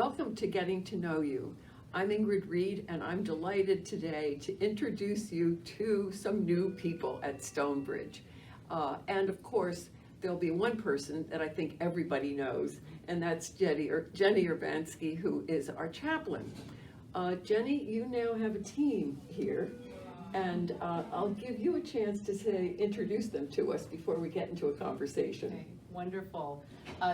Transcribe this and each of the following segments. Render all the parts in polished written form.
welcome to Getting to Know You. I'm Ingrid Reed, and I'm delighted today to introduce you to some new people at Stonebridge. And of course, there'll be one person that I think everybody knows, and that's Jenny Urbanski, who is our chaplain. Jenny, you now have a team here, and I'll give you a chance to introduce them to us before we get into a conversation. Okay, wonderful.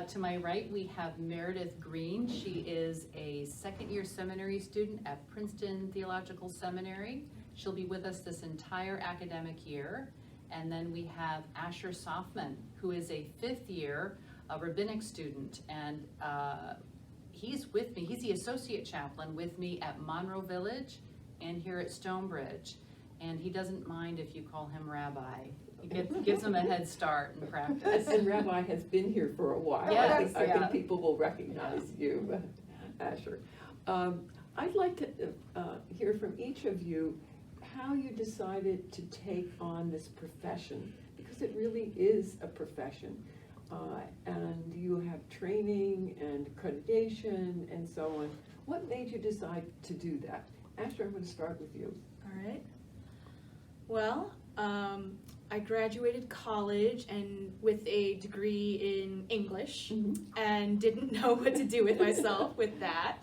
To my right, we have Meredith Green. She is a second-year seminary student at Princeton Theological Seminary. She'll be with us this entire academic year. And then we have Asher Softman, who is a fifth-year rabbinic student, and he's with me. He's the associate chaplain with me at Monroe Village and here at Stonebridge. And he doesn't mind if you call him Rabbi. It gives him a head start in practice. And Rabbi has been here for a while. Yes, I think people will recognize you, Asher. I'd like to hear from each of you how you decided to take on this profession, because it really is a profession. And you have training and accreditation and so on. What made you decide to do that? Asher, I'm going to start with you. All right. Well, I graduated college and with a degree in English, and didn't know what to do with myself with that.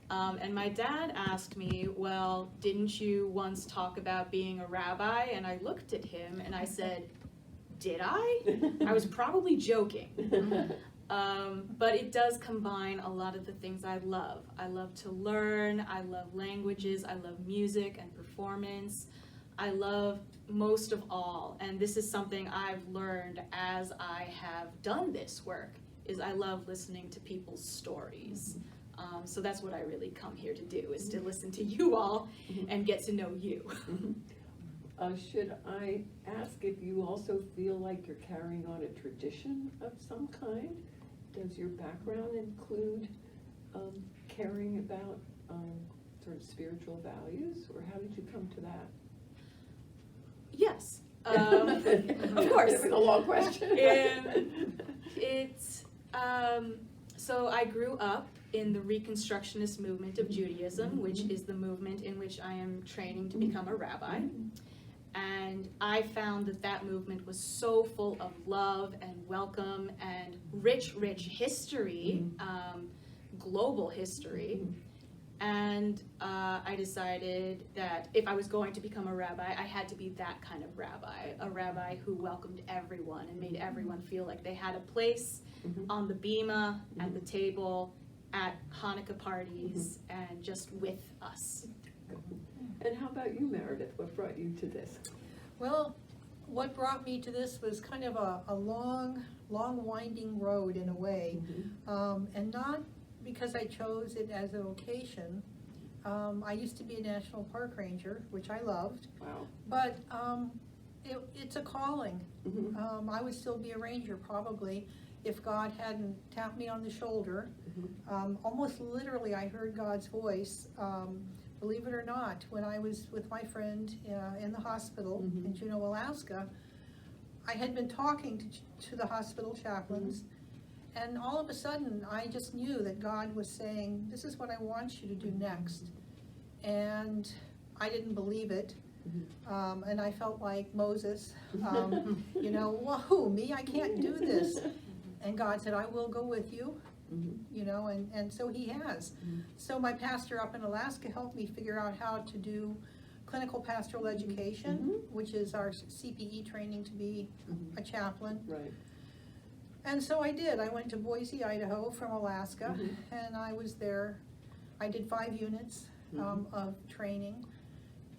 And my dad asked me, well, didn't you once talk about being a rabbi? And I looked at him and I said, did I? I was probably joking. But it does combine a lot of the things I love. I love to learn, I love languages, I love music and performance. I love most of all, and this is something I've learned as I have done this work, is I love listening to people's stories. So that's what I really come here to do, is to listen to you all and get to know you. Should I ask if you also feel like you're carrying on a tradition of some kind? Does your background include caring about sort of spiritual values, or how did you come to that? Yes, of course. It's a long question. So I grew up in the Reconstructionist movement of Judaism, which is the movement in which I am training to become a rabbi. And I found that that movement was so full of love and welcome and rich history, global history. And I decided that if I was going to become a rabbi, I had to be that kind of rabbi, a rabbi who welcomed everyone and made everyone feel like they had a place on the bima, at the table, at Hanukkah parties, and just with us. And how about you, Meredith? What brought you to this? Well, what brought me to this was kind of a long winding road in a way, and not because I chose it as a vocation. I used to be a national park ranger, which I loved. Wow. But it's a calling. I would still be a ranger probably if God hadn't tapped me on the shoulder. Almost literally, I heard God's voice. Believe it or not, when I was with my friend in the hospital in Juneau, Alaska, I had been talking to the hospital chaplains, and all of a sudden I just knew that God was saying, this is what I want you to do next. And I didn't believe it, and I felt like Moses, whoa, me, I can't do this. And God said, I will go with you. And so he has. So my pastor up in Alaska helped me figure out how to do clinical pastoral education, which is our CPE training to be a chaplain. Right. And so I did. I went to Boise, Idaho from Alaska, and I was there. I did 5 units of training.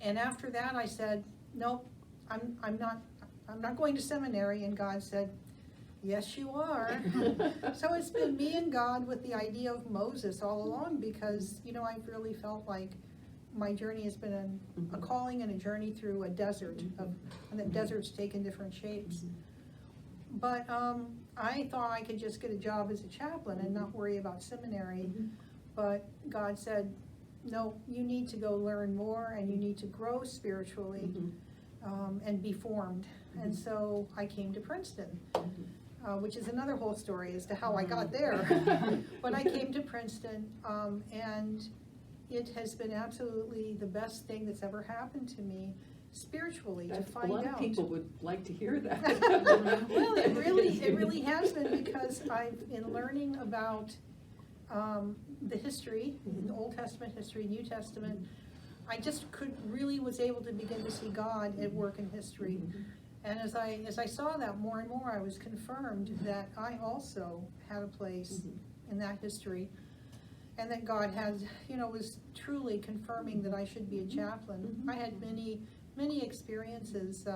And after that I said, nope, I'm not going to seminary. And God said, yes, you are. So it's been me and God with the idea of Moses all along, because, I've really felt like my journey has been a calling and a journey through a desert, and the desert's taken different shapes. But I thought I could just get a job as a chaplain and not worry about seminary. But God said, no, you need to go learn more, and you need to grow spiritually and be formed. And so I came to Princeton. which is another whole story as to how I got there. But I came to Princeton, and it has been absolutely the best thing that's ever happened to me spiritually, to That's- find A lot out. of people would like to hear that. Well, it really has been, because in learning about the history, the Old Testament history, New Testament, I just was able to begin to see God at work in history. And as I saw that more and more, I was confirmed that I also had a place in that history, and that God was truly confirming that I should be a chaplain. I had many experiences,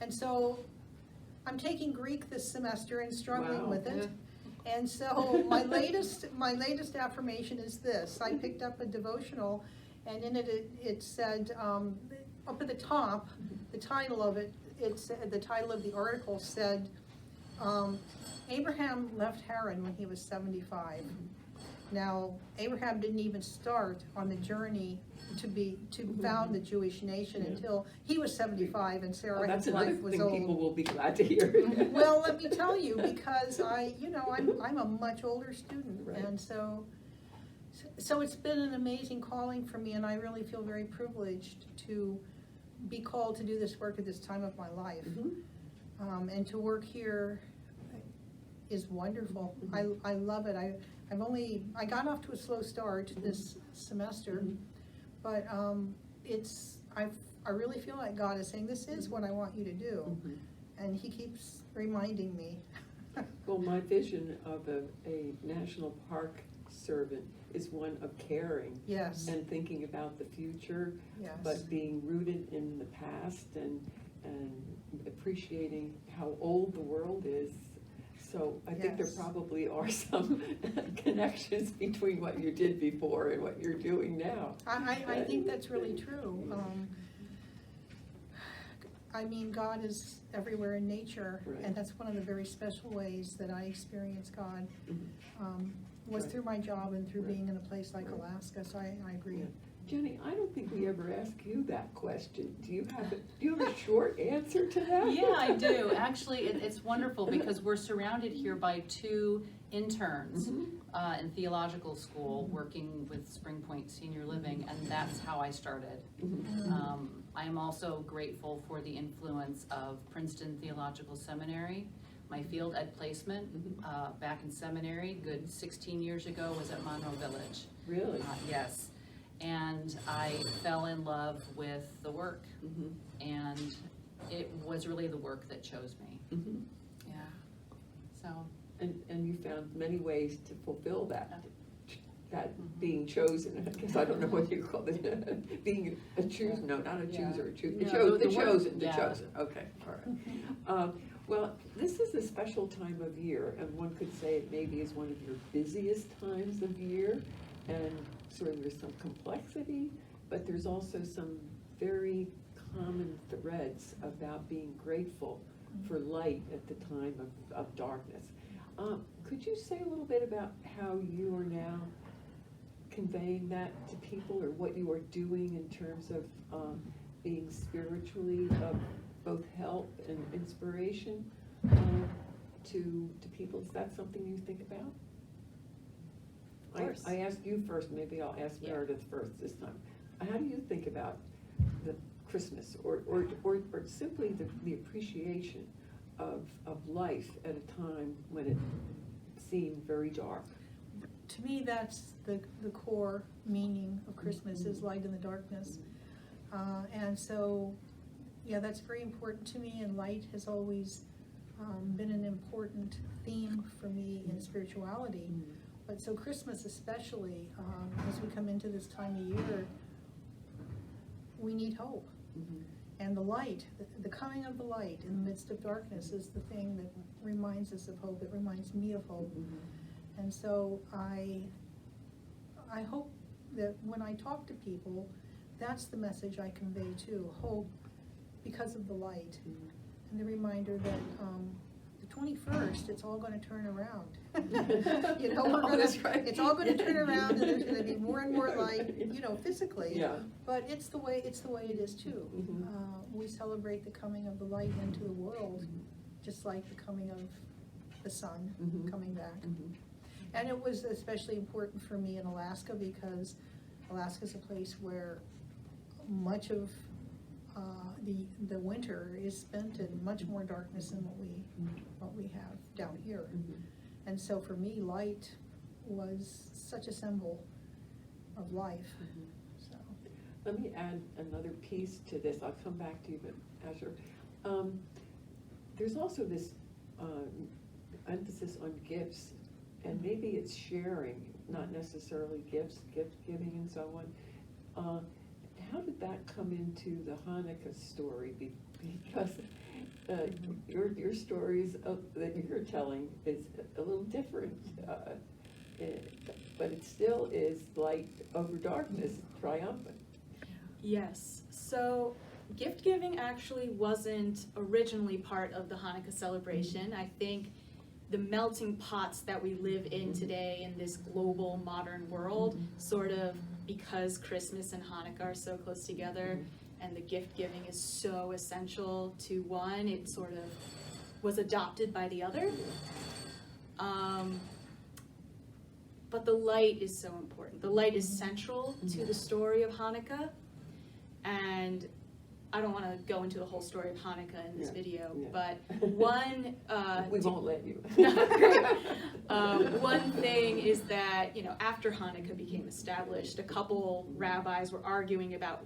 and so I'm taking Greek this semester and struggling Wow. with it. And so my latest affirmation is this. I picked up a devotional, and in it said, up at the top, the title of the title of the article said, Abraham left Haran when he was 75. Now, Abraham didn't even start on the journey to found the Jewish nation until he was 75, and Sarah, That's his another wife, was thing old. people will be glad to hear. Well, let me tell you, because I'm a much older student, Right. and so it's been an amazing calling for me, and I really feel very privileged to be called to do this work at this time of my life. And to work here is wonderful. I love it. I got off to a slow start this semester, but I really feel like God is saying, this is what I want you to do, and He keeps reminding me. Well, my vision of a national park servant is one of caring Yes, and thinking about the future, yes. but being rooted in the past and appreciating how old the world is. So I think there Yes. probably are some connections between what you did before and what you're doing now. I think that's really true. I mean, God is everywhere in nature, Right. and that's one of the very special ways that I experience God, was Right. through my job and through Right. being in a place like Right. Alaska, so I agree. Yeah. Jenny, I don't think we ever asked you that question. Do you have a short answer to that? Yeah, I do. Actually, it's wonderful because we're surrounded here by two interns in theological school working with Spring Point Senior Living, and that's how I started. I am also grateful for the influence of Princeton Theological Seminary. My field ed placement back in seminary, good 16 years ago, was at Monroe Village. Really? Yes. And I fell in love with the work, and it was really the work that chose me. Yeah. So. And you found many ways to fulfill that being chosen. I guess I don't know what you call it. Being a chooser, no, not a chooser, a chooser. No, The the word- chosen, the yeah. chosen. Okay, all right. Well, this is a special time of year, and one could say it maybe is one of your busiest times of year, and sort of there's some complexity, but there's also some very common threads about being grateful for light at the time of darkness. Could you say a little bit about how you are now conveying that to people, or what you are doing in terms of being spiritually of both help and inspiration to people? Is that something you think about? Of course. I asked you first, maybe I'll ask Yeah. Meredith first this time. How do you think about the Christmas, or simply the appreciation of life at a time when it seemed very dark? To me, that's the core meaning of Christmas, is light in the darkness. And so, yeah, that's very important to me, and light has always been an important theme for me in spirituality. But so Christmas especially, as we come into this time of year, we need hope. And the light, the coming of the light in the midst of darkness, is the thing that reminds us of hope. It reminds me of hope. And so I hope that when I talk to people, that's the message I convey too, hope because of the light. And the reminder that the 21st, it's all gonna turn around. That's right. It's all gonna turn around, and there's gonna be more and more light, physically. Yeah. But it's the way it is too. We celebrate the coming of the light into the world, just like the coming of the sun Mhm. coming back. Mhm. And it was especially important for me in Alaska because Alaska's a place where much of the winter is spent in much more darkness than what we have down here. Mhm. And so for me, light was such a symbol of life, Mhm. so. Let me add another piece to this. I'll come back to you, but Asher. There's also this emphasis on gifts, and maybe it's sharing, not necessarily gifts, gift giving and so on. How did that come into the Hanukkah story? Because your stories that you're telling is a little different, but it still is light over darkness, triumphant. Yes, so gift giving actually wasn't originally part of the Hanukkah celebration. I think the melting pots that we live in today in this global modern world, sort of because Christmas and Hanukkah are so close together and the gift giving is so essential to one, it sort of was adopted by the other. But the light is so important. The light is central to the story of Hanukkah. And I don't want to go into the whole story of Hanukkah in this video, but one We won't let you. one thing is that, after Hanukkah became established, a couple rabbis were arguing about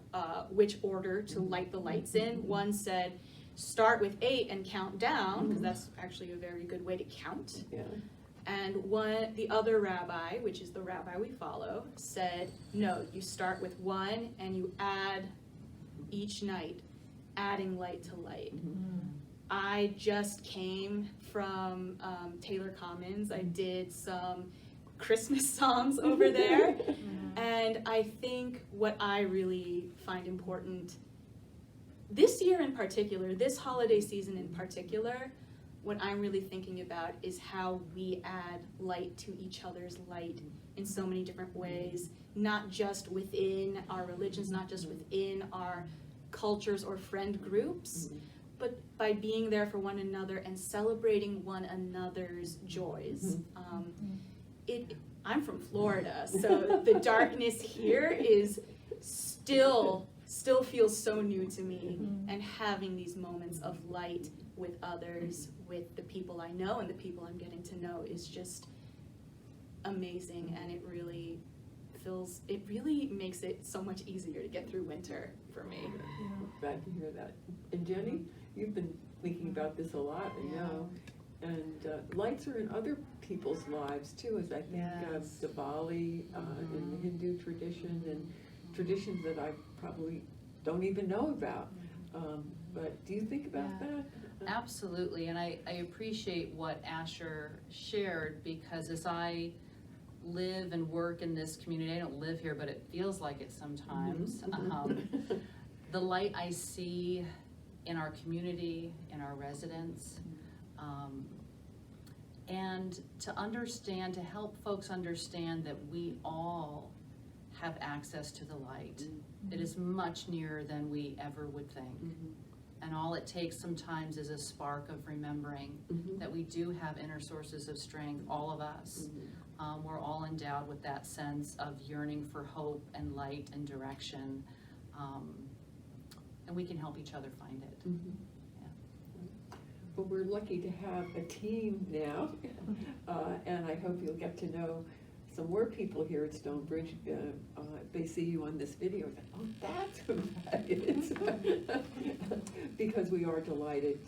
which order to light the lights in. One said, start with 8 and count down, because that's actually a very good way to count. Yeah. And the other rabbi, which is the rabbi we follow, said, no, you start with 1 and you add each night, adding light to light. I just came from Taylor Commons. I did some Christmas songs over there. And I think what I really find important this year in particular, this holiday season in particular, what I'm really thinking about is how we add light to each other's light in so many different ways, not just within our religions, not just within our cultures or friend groups, but by being there for one another and celebrating one another's joys. I'm from Florida, so the darkness here is still feels so new to me, and having these moments of light with others, with the people I know and the people I'm getting to know is just amazing, and it really makes it so much easier to get through winter for me. Glad to hear that. And Jenny, you've been thinking about this a lot, I know. And lights are in other people's lives too, as I think of Diwali in the Hindu tradition, and traditions that I probably don't even know about. But do you think about that? Absolutely, and I appreciate what Asher shared, because as I live and work in this community, I don't live here, but it feels like it sometimes. The light I see in our community, in our residents, and to help folks understand that we all have access to the light. It is much nearer than we ever would think. And all it takes sometimes is a spark of remembering that we do have inner sources of strength, all of us. We're all endowed with that sense of yearning for hope and light and direction. And we can help each other find it. Well, we're lucky to have a team now, and I hope you'll get to know some more people here at Stonebridge. They see you on this video, and oh, that's who that is. Because we are delighted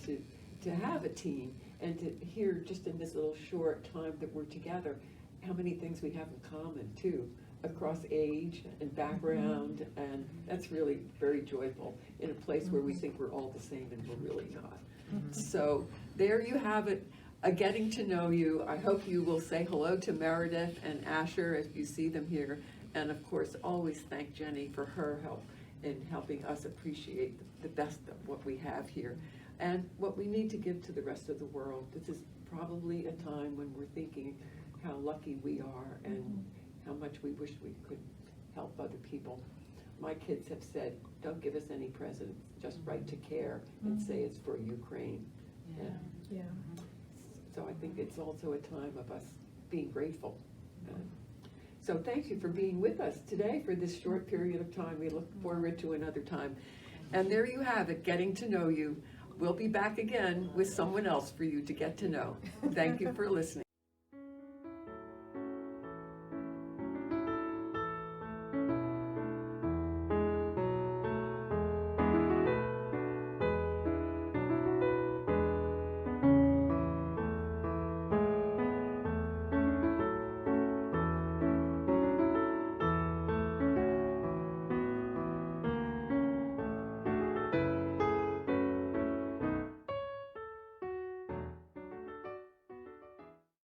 to have a team, and to hear just in this little short time that we're together, how many things we have in common too, across age and background, and that's really very joyful in a place where we think we're all the same and we're really not. So there you have it, a getting to know you. I hope you will say hello to Meredith and Asher if you see them here, and of course always thank Jenny for her help in helping us appreciate the best of what we have here and what we need to give to the rest of the world. This is probably a time when we're thinking how lucky we are and how much we wish we could help other people. My kids have said, don't give us any presents, just write to CARE and say it's for Ukraine. Yeah. So So I think it's also a time of us being grateful. So thank you for being with us today for this short period of time. We look forward to another time. And there you have it, getting to know you. We'll be back again with someone else for you to get to know. Thank you for listening.